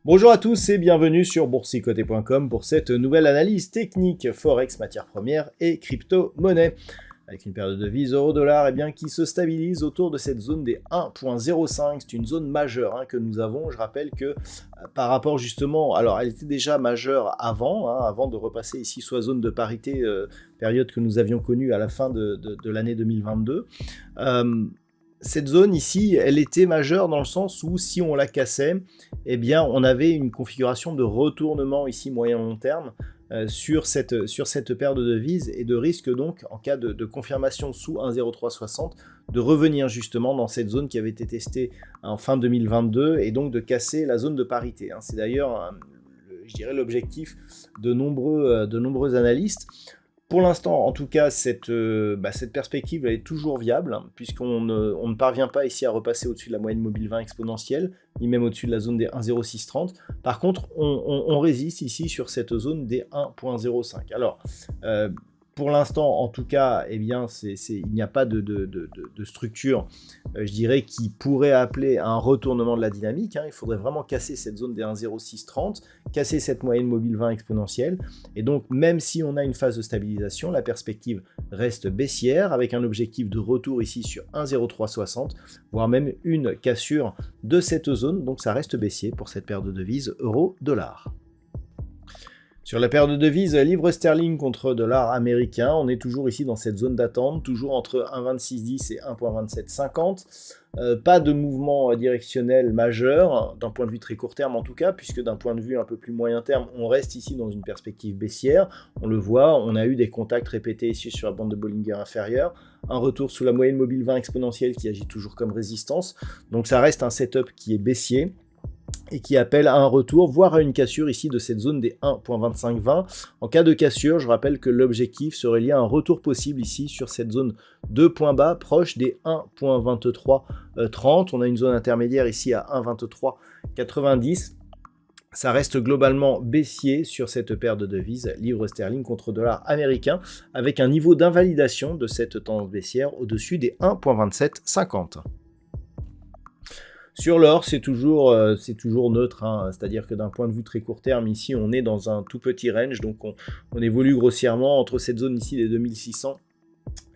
Bonjour à tous et bienvenue sur boursicoté.com pour cette nouvelle analyse technique Forex, matières premières et crypto-monnaie. Avec une paire de devises euro-dollar qui se stabilise autour de cette zone des 1.05. C'est une zone majeure que nous avons. Je rappelle que par rapport justement, alors elle était déjà majeure avant de repasser ici sous la zone de parité, période que nous avions connue à la fin de l'année 2022. Cette zone ici, elle était majeure dans le sens où si on la cassait, on avait une configuration de retournement ici moyen-long terme sur cette paire de devises et de risque donc, en cas de confirmation sous 1,0360, de revenir justement dans cette zone qui avait été testée en fin 2022 et donc de casser la zone de parité. C'est d'ailleurs, je dirais, l'objectif de nombreux analystes. Pour l'instant, en tout cas, cette perspective elle est toujours viable, puisqu'on ne parvient pas ici à repasser au-dessus de la moyenne mobile 20 exponentielle, ni même au-dessus de la zone des 1,0630. Par contre, on résiste ici sur cette zone des 1.05. Alors, pour l'instant, en tout cas, il n'y a pas de structure, je dirais, qui pourrait appeler à un retournement de la dynamique. Il faudrait vraiment casser cette zone des 1,0630, casser cette moyenne mobile 20 exponentielle. Et donc, même si on a une phase de stabilisation, la perspective reste baissière, avec un objectif de retour ici sur 1,0360, voire même une cassure de cette zone. Donc, ça reste baissier pour cette paire de devises euro-dollar. Sur la paire de devises livre sterling contre dollar américain, on est toujours ici dans cette zone d'attente, toujours entre 1,2610 et 1,2750. Pas de mouvement directionnel majeur, d'un point de vue très court terme en tout cas, puisque d'un point de vue un peu plus moyen terme, on reste ici dans une perspective baissière. On le voit, on a eu des contacts répétés ici sur la bande de Bollinger inférieure, un retour sous la moyenne mobile 20 exponentielle qui agit toujours comme résistance. Donc ça reste un setup qui est baissier et qui appelle à un retour, voire à une cassure ici de cette zone des 1.2520. En cas de cassure, je rappelle que l'objectif serait lié à un retour possible ici sur cette zone de points bas, proche des 1.2330. On a une zone intermédiaire ici à 1.2390. Ça reste globalement baissier sur cette paire de devises, livre sterling contre dollar américain, avec un niveau d'invalidation de cette tendance baissière au-dessus des 1.2750. Sur l'or, c'est toujours neutre, c'est-à-dire que d'un point de vue très court terme, ici, on est dans un tout petit range, donc on évolue grossièrement entre cette zone ici des 2600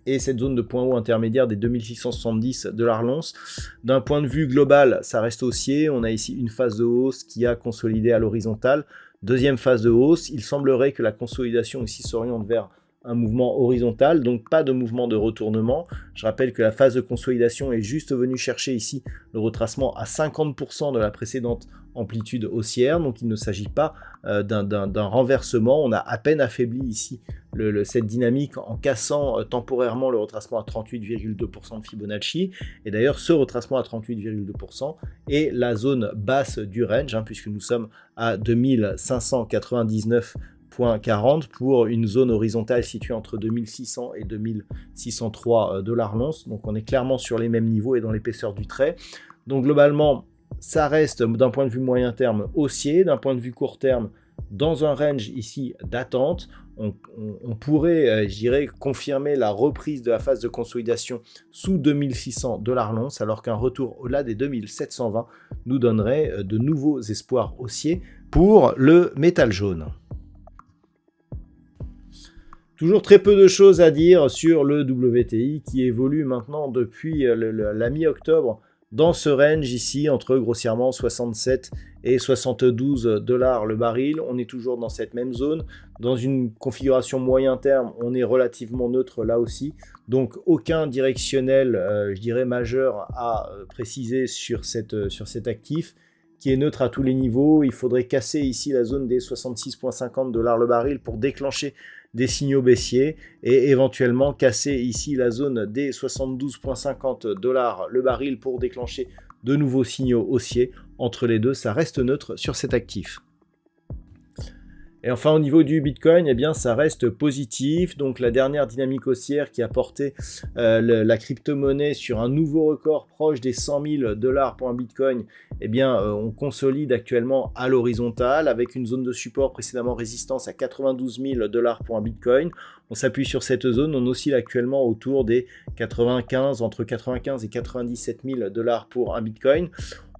et cette zone de point haut intermédiaire des 2670 $ l'once. D'un point de vue global, ça reste haussier, on a ici une phase de hausse qui a consolidé à l'horizontale, deuxième phase de hausse, il semblerait que la consolidation ici s'oriente vers un mouvement horizontal, donc pas de mouvement de retournement. Je rappelle que la phase de consolidation est juste venue chercher ici le retracement à 50% de la précédente amplitude haussière, donc il ne s'agit pas d'un renversement. On a à peine affaibli ici cette dynamique en cassant temporairement le retracement à 38,2% de Fibonacci, et d'ailleurs ce retracement à 38,2% est la zone basse du range, puisque nous sommes à 2599,40 pour une zone horizontale située entre 2600 et 2603 $ l'once. Donc on est clairement sur les mêmes niveaux et dans l'épaisseur du trait. Donc globalement, ça reste d'un point de vue moyen terme haussier, d'un point de vue court terme dans un range ici d'attente. On pourrait, je dirais, confirmer la reprise de la phase de consolidation sous 2600 $ l'once, alors qu'un retour au-delà des 2720 nous donnerait de nouveaux espoirs haussiers pour le métal jaune. Toujours très peu de choses à dire sur le WTI qui évolue maintenant depuis la mi-octobre dans ce range ici entre grossièrement 67 et 72 $ le baril. On est toujours dans cette même zone. Dans une configuration moyen terme, on est relativement neutre là aussi. Donc aucun directionnel, je dirais, majeur à préciser sur cet actif qui est neutre à tous les niveaux. Il faudrait casser ici la zone des 66,50 $ le baril pour déclencher des signaux baissiers et éventuellement casser ici la zone des 72,50 $ le baril pour déclencher de nouveaux signaux haussiers. Entre les deux, ça reste neutre sur cet actif. Et enfin, au niveau du Bitcoin, eh bien, ça reste positif. Donc, la dernière dynamique haussière qui a porté la crypto-monnaie sur un nouveau record proche des 100 000 $ pour un Bitcoin, eh bien, on consolide actuellement à l'horizontale avec une zone de support précédemment résistance à 92 000 $ pour un Bitcoin. On s'appuie sur cette zone, on oscille actuellement autour des entre 95 et 97 000 $ pour un Bitcoin.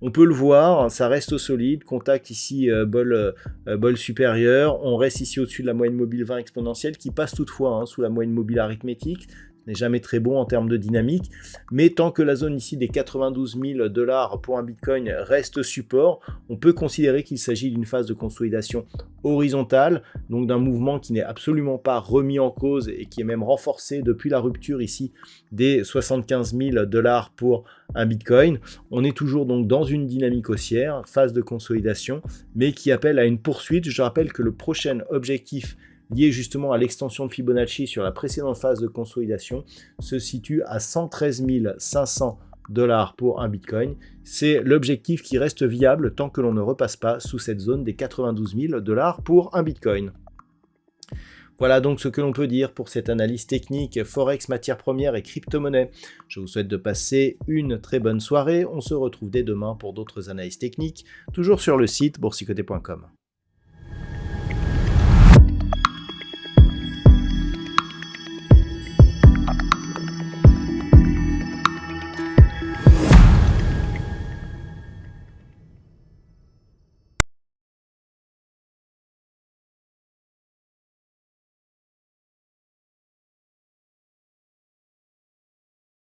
On peut le voir, ça reste solide, contact ici bol supérieur, on reste ici au-dessus de la moyenne mobile 20 exponentielle qui passe toutefois sous la moyenne mobile arithmétique, ce n'est jamais très bon en termes de dynamique, mais tant que la zone ici des 92 000 $ pour un Bitcoin reste support, on peut considérer qu'il s'agit d'une phase de consolidation horizontale, donc d'un mouvement qui n'est absolument pas remis en cause et qui est même renforcé depuis la rupture ici des 75 000 $ pour un Bitcoin. On est toujours donc dans une dynamique haussière, phase de consolidation, mais qui appelle à une poursuite. Je rappelle que le prochain objectif lié justement à l'extension de Fibonacci sur la précédente phase de consolidation se situe à 113 500 $ pour un Bitcoin. C'est l'objectif qui reste viable tant que l'on ne repasse pas sous cette zone des 92 000 $ pour un Bitcoin. Voilà donc ce que l'on peut dire pour cette analyse technique Forex, matières premières et crypto-monnaie. Je vous souhaite de passer une très bonne soirée. On se retrouve dès demain pour d'autres analyses techniques, toujours sur le site boursicoté.com.